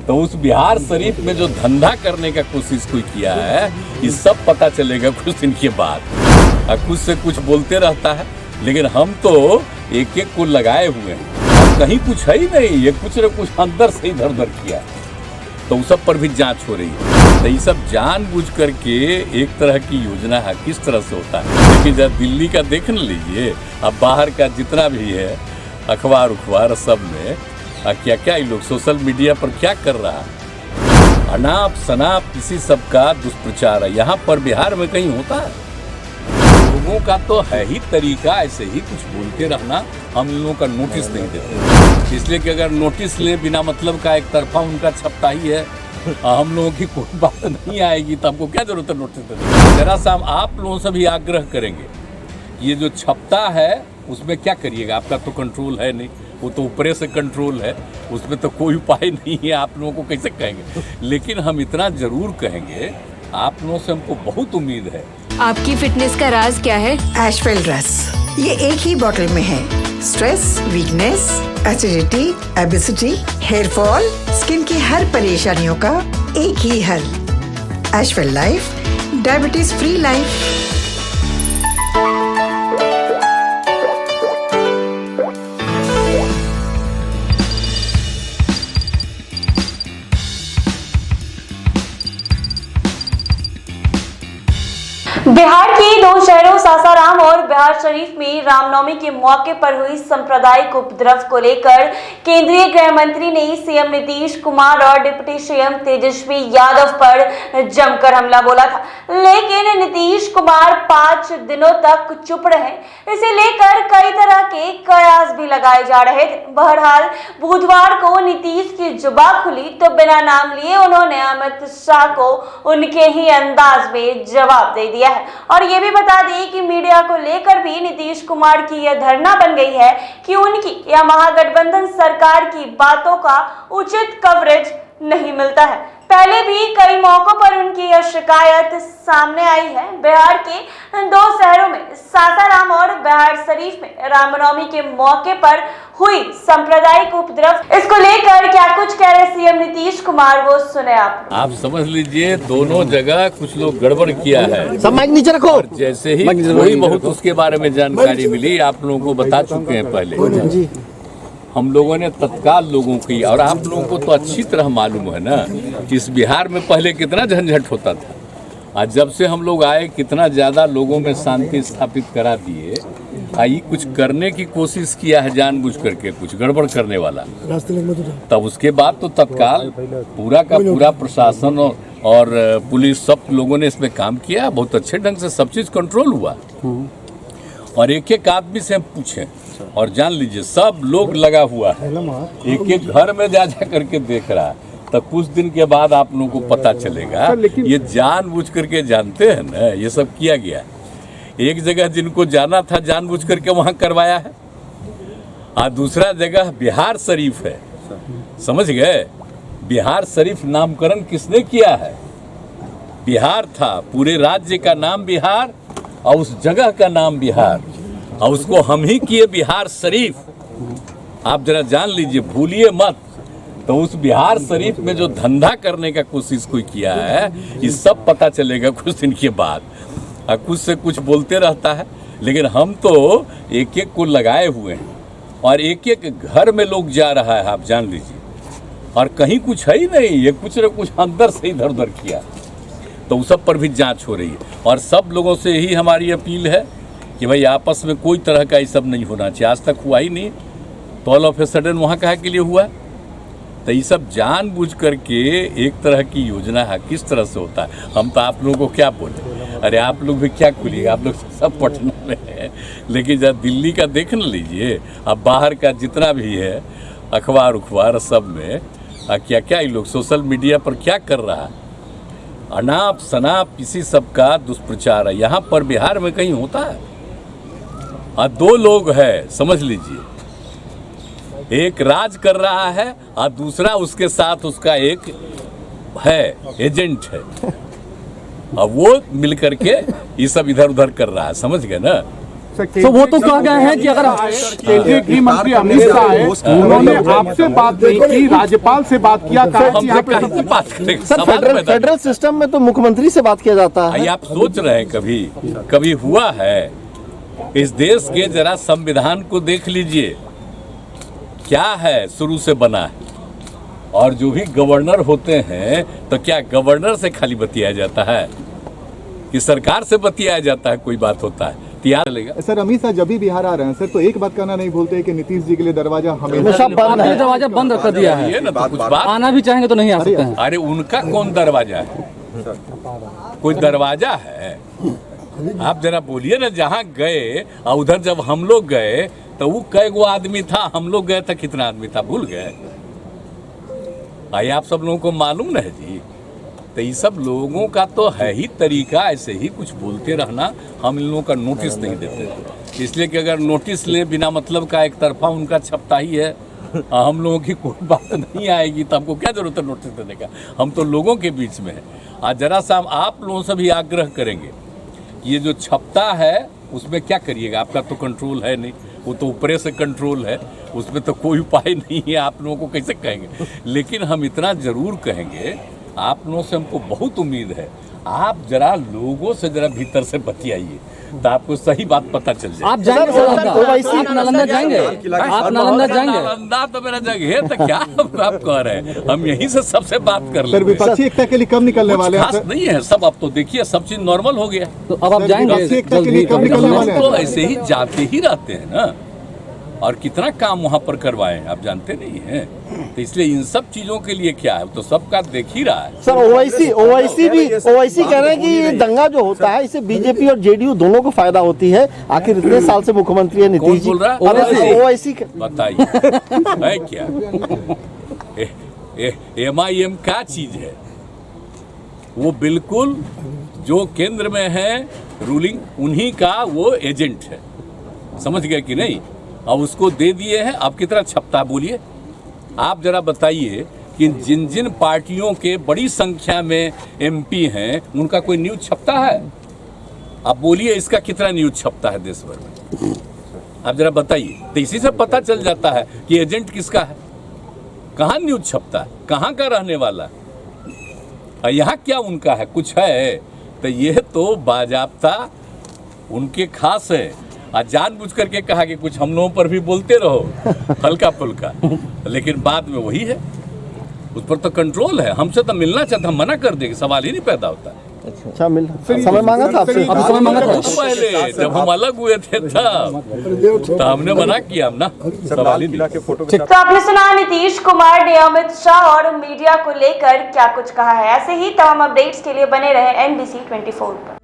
तो उस बिहार शरीफ में जो धंधा करने का कोशिश कोई किया है, ये सब पता चलेगा कुछ दिन के बाद। कुछ से कुछ बोलते रहता है, लेकिन हम तो एक एक को लगाए हुए हैं, कहीं कुछ है ही नहीं, ये कुछ न कुछ अंदर से इधर उधर किया, तो उस सब पर भी जांच हो रही है। तो ये सब जानबूझ करके एक तरह की योजना है, किस तरह से होता है। लेकिन जब दिल्ली का देख न लीजिए, अब बाहर का जितना भी है अखबार उखबार सब में क्या क्या ये लोग सोशल मीडिया पर क्या कर रहा है, अनाप शनाप किसी सब का दुष्प्रचार है। यहाँ पर बिहार में कहीं होता है? लोगों का तो है ही तरीका ऐसे ही कुछ बोलते रहना, हम लोगों का नोटिस नहीं देते, इसलिए कि अगर नोटिस ले बिना मतलब का एक तरफा उनका छपता ही है, हम लोगों की कोई बात नहीं आएगी, तो हमको क्या जरूरत है नोटिस देने। जरा सा हम आप लोगों से भी आग्रह करेंगे, ये जो छपता है उसमें क्या करिएगा, आपका तो कंट्रोल है नहीं, वो तो ऊपरे से कंट्रोल है, उसमें तो कोई उपाय नहीं है, आप लोगों को कैसे कहेंगे। लेकिन हम इतना जरूर कहेंगे, आप लोगों से हमको बहुत उम्मीद है। आपकी फिटनेस का राज क्या है? एशवेल रस, ये एक ही बोतल में है। Stress, weakness, acidity, obesity, hair fall, skin की हर परेशानियों का एक ही हल। एशवेल life, diabetes free life. Bihar के दो शहरों सासाराम और बिहार शरीफ में रामनवमी के मौके पर हुई सांप्रदायिक उपद्रव को लेकर केंद्रीय गृह मंत्री ने सीएम नीतीश कुमार और डिप्टी सीएम तेजस्वी यादव पर जमकर हमला बोला था, लेकिन नीतीश कुमार 5 दिनों तक चुप रहे। इसे लेकर कई तरह के कयास भी लगाए जा रहे थे। बहरहाल बुधवार को नीतीश की जुबान खुली तो बिना नाम लिए उन्होंने अमित शाह को उनके ही अंदाज में जवाब दे दिया है। और ये भी बता दें कि मीडिया को लेकर भी नीतीश कुमार की यह धारणा बन गई है कि उनकी या महागठबंधन सरकार की बातों का उचित कवरेज नहीं मिलता है। पहले भी कई मौकों पर उनकी यह शिकायत सामने आई है। बिहार के दो शहरों में सासाराम और बिहार शरीफ में रामनवमी के मौके पर हुई सांप्रदायिक उपद्रव, इसको लेकर क्या कुछ कह रहे सीएम नीतीश कुमार, वो सुने आप समझ लीजिए, दोनों जगह कुछ लोग गड़बड़ किया है। सब माइक नीचे रखो। और जैसे ही थोड़ी बहुत उसके बारे में जानकारी मिली, आप लोगों को बता चुके हैं पहले, हम लोगों ने तत्काल लोगों की, और आप लोगों को तो अच्छी तरह मालूम है ना कि इस बिहार में पहले कितना झंझट होता था, आज जब से हम लोग आए कितना ज़्यादा लोगों में शांति स्थापित करा दिए। आई कुछ करने की कोशिश किया है जानबूझ करके, कुछ गड़बड़ करने वाला, तब उसके बाद तो तत्काल पूरा का पूरा प्रशासन और पुलिस सब लोगों ने इसमें काम किया, बहुत अच्छे ढंग से सब चीज़ कंट्रोल हुआ। और एक एक आदमी से हम पूछें और जान लीजिए, सब लोग लगा हुआ है, एक एक घर में जा करके देख रहा है, तो कुछ दिन के बाद आप लोगों को पता चलेगा। ये जानबूझ करके जानते हैं ना, ये सब किया गया है। एक जगह जिनको जाना था जानबूझ करके वहां करवाया है, और दूसरा जगह बिहार शरीफ है, समझ गए। बिहार शरीफ नामकरण किसने किया है? बिहार था, पूरे राज्य का नाम बिहार और उस जगह का नाम बिहार, और उसको हम ही किए बिहार शरीफ। आप जरा जान लीजिए, भूलिए मत। तो उस बिहार शरीफ में जो धंधा करने का कोशिश कोई किया है, ये सब पता चलेगा कुछ दिन के बाद। कुछ से कुछ बोलते रहता है, लेकिन हम तो एक एक को लगाए हुए हैं, और एक एक घर में लोग जा रहा है, आप जान लीजिए, और कहीं कुछ है ही नहीं, ये कुछ न कुछ अंदर से इधर उधर किया, तो उस सब पर भी जांच हो रही है। और सब लोगों से यही हमारी अपील है कि भाई आपस में कोई तरह का ये सब नहीं होना चाहिए। आज तक हुआ ही नहीं, तो ऑल ऑफ ए सडन वहाँ कहाँ के लिए हुआ? तो ये सब जानबूझ करके एक तरह की योजना है, किस तरह से होता है। हम तो आप लोगों को क्या बोले, अरे आप लोग भी क्या खुलिएगा, आप लोग सब पटना में हैं, लेकिन जब दिल्ली का देख न लीजिए, अब बाहर का जितना भी है अखबार उखबार सब में क्या क्या ये लोग सोशल मीडिया पर क्या कर रहा है, अनाप शनाप किसी सब का दुष्प्रचार है। यहाँ पर बिहार में कहीं होता है? और दो लोग हैं, समझ लीजिए, एक राज कर रहा है और दूसरा उसके साथ उसका एक है एजेंट है, और वो मिलकर के ये सब इधर उधर कर रहा है, समझ गए ना। तो वो तो कह गए हैं कि अगर केंद्रीय गृह मंत्री अमित शाह है, उन्होंने आपसे बात नहीं की, राज्यपाल से बात किया, हमसे कहीं बात करेंगे? सवाल पैदा फेडरल सिस्टम में तो मुख्यमंत्री से बात किया जाता है। नहीं। आप सोच रहे हैं कभी हुआ है? इस देश के जरा संविधान को देख लीजिए, क्या है शुरू से बना है। और जो भी गवर्नर होते हैं तो क्या गवर्नर से खाली बतियाया जाता है कि सरकार से बतियाया जाता है? कोई बात होता है तो याद चलेगा। सर अमित शाह जब भी बिहार आ रहे हैं सर, तो एक बात कहना नहीं भूलते कि नीतीश जी के लिए दरवाजा हमेशा बंद है। दरवाजा बंद कर दिया है, ये ना तो कुछ बात। आना भी चाहेंगे तो नहीं आ सकते हैं। अरे उनका कौन दरवाजा है? कोई दरवाजा है? आप जरा बोलिए ना, जहाँ गए और उधर जब हम लोग गए तो वो कै गो आदमी था, हम लोग गए था कितना आदमी था भूल गए? भाई आप सब लोगों को मालूम नहीं जी। तो ये सब लोगों का तो है ही तरीका, ऐसे ही कुछ बोलते रहना। हम इन लोगों का नोटिस नहीं देते, इसलिए कि अगर नोटिस ले बिना मतलब का एक तरफा उनका छपता ही है, हम लोगों की कोई बात नहीं आएगी तो हमको क्या जरूरत है नोटिस देने का? हम तो लोगों के बीच में है। आज जरा सा हम आप लोगों से भी आग्रह करेंगे कि ये जो छपता है उसमें क्या करिएगा? आपका तो कंट्रोल है नहीं, वो तो ऊपरे से कंट्रोल है, उसमें तो कोई उपाय नहीं है। आप लोगों को कैसे कहेंगे? लेकिन हम इतना जरूर कहेंगे, आप लोगों से हमको बहुत उम्मीद है, आप जरा लोगों से जरा भीतर से बतियाइए तो आपको सही बात पता चल जाए। आप जाएंगे आप नालंदा जाएंगे? आप नालंदा जाएंगे? नालंदा तो मेरा जगह है, तो क्या आप कह रहे हैं? हम यहीं से सबसे बात कर सर लेंगे। विपक्षी एकता के लिए कब निकलने वाले हैं? खास नहीं है सब, अब तो देखिए सब चीज नॉर्मल हो गया। तो अब आप जाएंगे विपक्षी एकता के जल्द लिए ही? कब निकलने वाले हम हैं? तो ऐसे ही जाते ही रहते हैं ना, और कितना काम वहाँ पर करवाए आप जानते नहीं हैं। तो इसलिए इन सब चीजों के लिए क्या है, तो सबका देख ही रहा है। सर ओवैसी कह रहे हैं कि ये दंगा जो होता है इससे बीजेपी और जेडीयू दोनों को फायदा होती है। आखिर इतने साल से मुख्यमंत्री है नीतीश जी। कौन बोल रहा है? ओवैसी बताइए है क्या? MIM क्या चीज है? वो बिल्कुल जो केंद्र में है रूलिंग, उन्हीं का वो एजेंट है। समझ गए कि नहीं? अब उसको दे दिए हैं। अब कितना छपता बोलिए? आप जरा बताइए कि जिन जिन पार्टियों के बड़ी संख्या में MP हैं उनका कोई न्यूज छपता है? आप बोलिए इसका कितना न्यूज छपता है देश भर में? आप जरा बताइए। तो इसी से पता चल जाता है कि एजेंट किसका है, कहाँ न्यूज छपता है, कहाँ का रहने वाला है, यहाँ क्या उनका है, कुछ है? तो ये तो बाजाब्ता उनके खास है। आज जानबूझ करके कहा कि कुछ हम लोगों पर भी बोलते रहो हल्का फुल्का, लेकिन बाद में वही है, उस पर तो कंट्रोल है। हमसे तो मिलना चाहता, हम मना कर देंगे, सवाल ही नहीं पैदा होता। अच्छा समय मांगा था आपसे? अब समय मांगा था पहले जब हम अलग हुए थे तब तो हमने मना किया ना, सवाल ही नहीं। तो आपने सुना नीतीश कुमार ने अमित शाह और मीडिया को लेकर क्या कुछ कहा है। ऐसे ही तमाम अपडेट्स के लिए बने रहे NBC 24 पर।